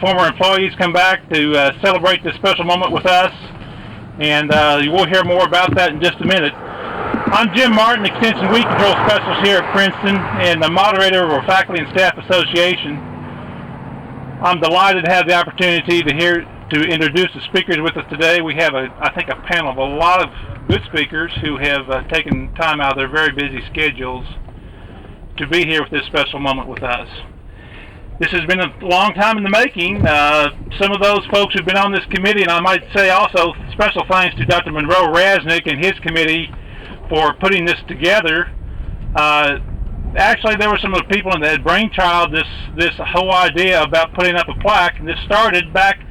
Former employees come back to celebrate this special moment with us, and you will hear more about that in just a minute. I'm Jim Martin, Extension Weed Control Specialist here at Princeton and the moderator of our Faculty and Staff Association. I'm delighted to have the opportunity to introduce the speakers with us today. We have, I think, a panel of a lot of good speakers who have taken time out of their very busy schedules to be here with this special moment with us. This has been a long time in the making. Some of those folks who've been on this committee, and I might say also special thanks to Dr. Monroe Rasnick and his committee for putting this together. Actually, there were some of the people in that brainchild this whole idea about putting up a plaque, and this started back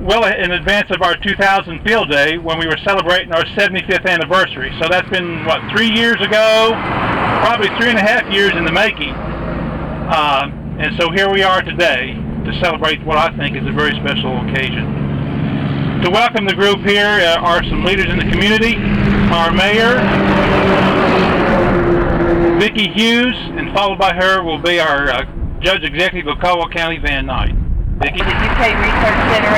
well in advance of our 2000 field day when we were celebrating our 75th anniversary. So that's been, what, 3 years ago? Probably 3.5 years in the making. And so here we are today to celebrate what I think is a very special occasion. To welcome the group here are some leaders in the community, our mayor, Vicki Hughes, and followed by her will be our Judge Executive of Caldwell County, Van Knight. Vicki? The UK Research Center,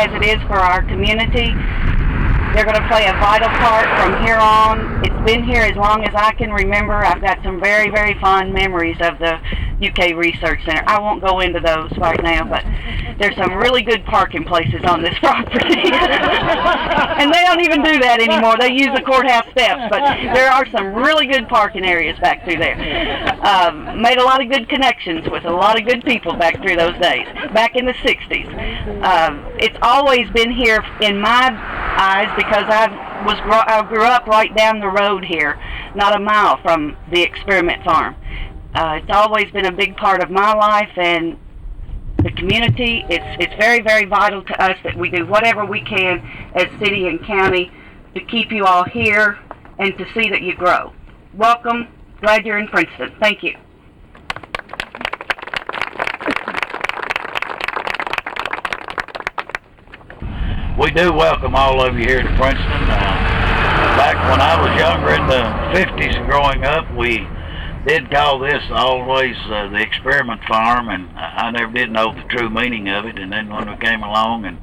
as it is for our community, they're going to play a vital part from here on. It's been here as long as I can remember. I've got some very, very fond memories of the UK Research Center. I won't go into those right now, but there's some really good parking places on this property. And they don't even do that anymore. They use the courthouse steps, but there are some really good parking areas back through there. Made a lot of good connections with a lot of good people back through those days, back in the 60s. It's always been here in my eyes because I grew up right down the road here, not a mile from the experiment farm. It's always been a big part of my life and the community. It's very, very vital to us that we do whatever we can as city and county to keep you all here and to see that you grow. Welcome. Glad you're in Princeton. Thank you. We do welcome all of you here to Princeton. Back when I was younger in the 50s and growing up, we did call this always the experiment farm, and I never did know the true meaning of it. And then when we came along and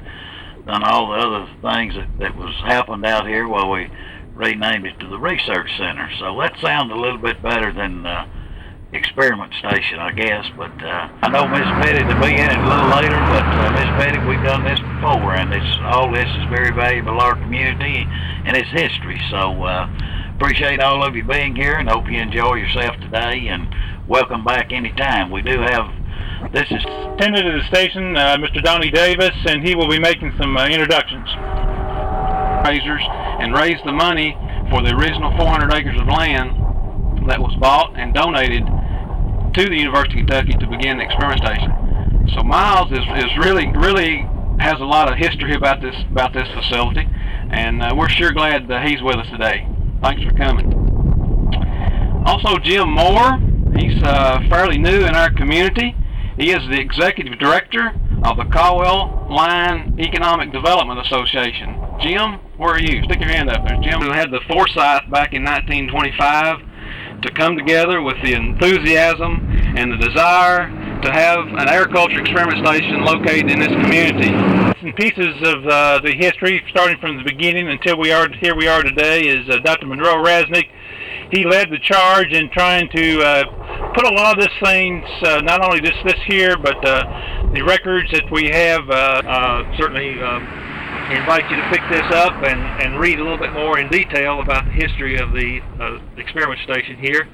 done all the other things that was happened out here, well, we renamed it to the Research Center. So that sounds a little bit better than experiment station, I guess. But I know Miss Betty to be in it a little later, but Miss Betty, we've done this before, and all this is very valuable to our community and its history. So appreciate all of you being here and hope you enjoy yourself today, and welcome back anytime. We do have, this is attendant of the station, Mr. Donnie Davis, and he will be making some introductions. Raisers and raise the money for the original 400 acres of land that was bought and donated to the University of Kentucky to begin the experiment station. So Miles is really has a lot of history about this facility, and we're sure glad that he's with us today. Thanks for coming. Also, Jim Moore, he's fairly new in our community. He is the Executive Director of the Caldwell Line Economic Development Association. Jim, where are you? Stick your hand up there. Jim had the foresight back in 1925 to come together with the enthusiasm and the desire to have an agriculture experiment station located in this community. Some pieces of the history, starting from the beginning until here we are today, is Dr. Monroe Rasnick. He led the charge in trying to put a lot of these things, not only this here, but the records that we have. Certainly invite you to pick this up and read a little bit more in detail about the history of the experiment station here.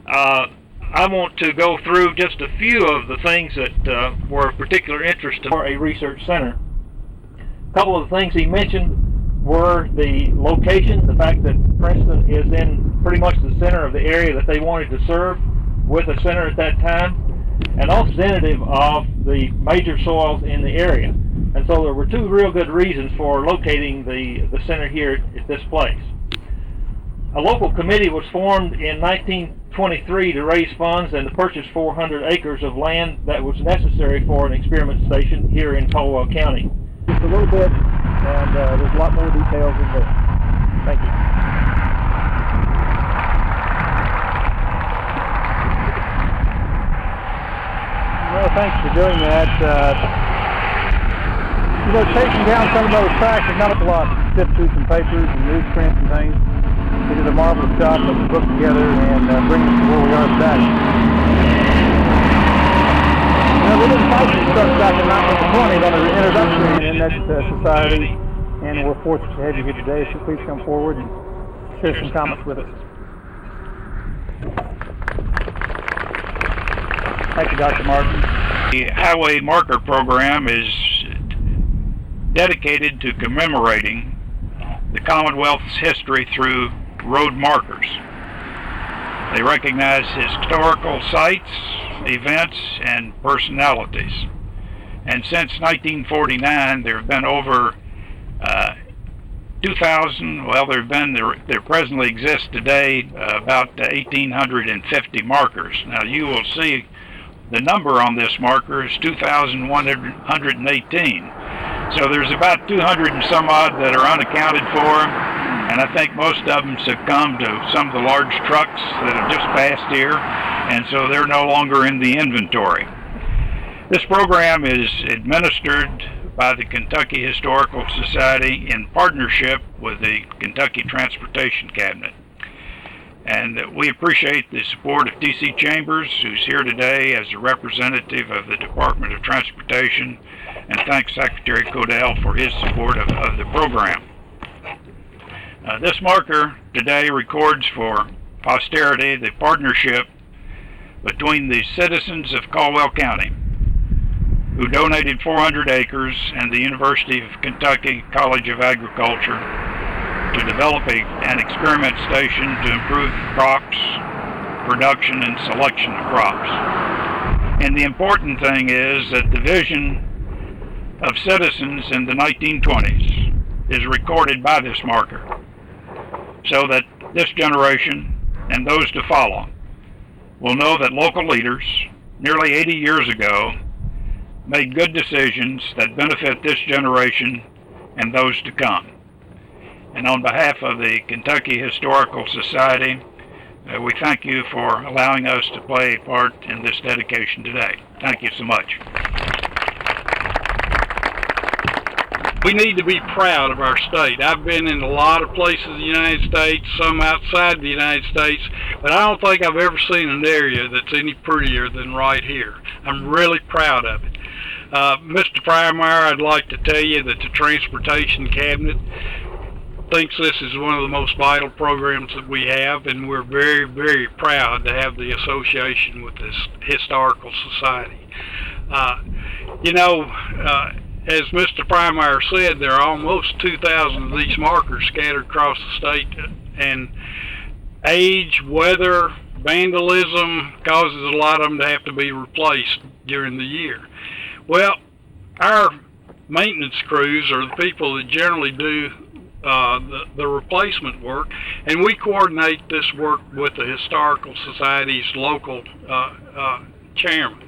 I want to go through just a few of the things that were of particular interest for a research center. A couple of the things he mentioned were the location, the fact that Princeton is in pretty much the center of the area that they wanted to serve with a center at that time, and also representative of the major soils in the area. And so there were two real good reasons for locating the center here at this place. A local committee was formed in 1923 to raise funds and to purchase 400 acres of land that was necessary for an experiment station here in Caldwell County. Just a little bit, and there's a lot more details in there. Thank you. Well, thanks for doing that. Taking down some of those tracks is not a lot. Sift through some papers and newsprint and things. They did a marvelous job putting the book together and bringing us to where we are today. We didn't fight these trucks back in 1920 on the introduction in that society, and we're fortunate to have you here today, so please come forward and share some comments with us. Thank you, Dr. Martin. The Highway Marker Program is dedicated to commemorating the Commonwealth's history through road markers. They recognize historical sites, events, and personalities. And since 1949, there have been over 2,000, well, there presently exist today about 1,850 markers. Now, you will see the number on this marker is 2,118. So there's about 200 and some odd that are unaccounted for, and I think most of them succumb to some of the large trucks that have just passed here, and so they're no longer in the inventory. This program is administered by the Kentucky Historical Society in partnership with the Kentucky Transportation Cabinet. And we appreciate the support of T.C. Chambers, who's here today as a representative of the Department of Transportation, and thank Secretary Codell for his support of the program. This marker today records for posterity the partnership between the citizens of Caldwell County, who donated 400 acres, and the University of Kentucky College of Agriculture to develop an experiment station to improve crops, production, and selection of crops. And the important thing is that the vision of citizens in the 1920s is recorded by this marker, so that this generation and those to follow will know that local leaders nearly 80 years ago made good decisions that benefit this generation and those to come. And on behalf of the Kentucky Historical Society, we thank you for allowing us to play a part in this dedication today. Thank you so much. We need to be proud of our state. I've been in a lot of places in the United States, some outside the United States, but I don't think I've ever seen an area that's any prettier than right here. I'm really proud of it. Mr. Frymeyer, I'd like to tell you that the Transportation Cabinet thinks this is one of the most vital programs that we have, and we're very, very proud to have the association with this historical society. As Mr. Frymeyer said, there are almost 2,000 of these markers scattered across the state, and age, weather, vandalism causes a lot of them to have to be replaced during the year. Well, our maintenance crews are the people that generally do the replacement work, and we coordinate this work with the Historical Society's local chairman.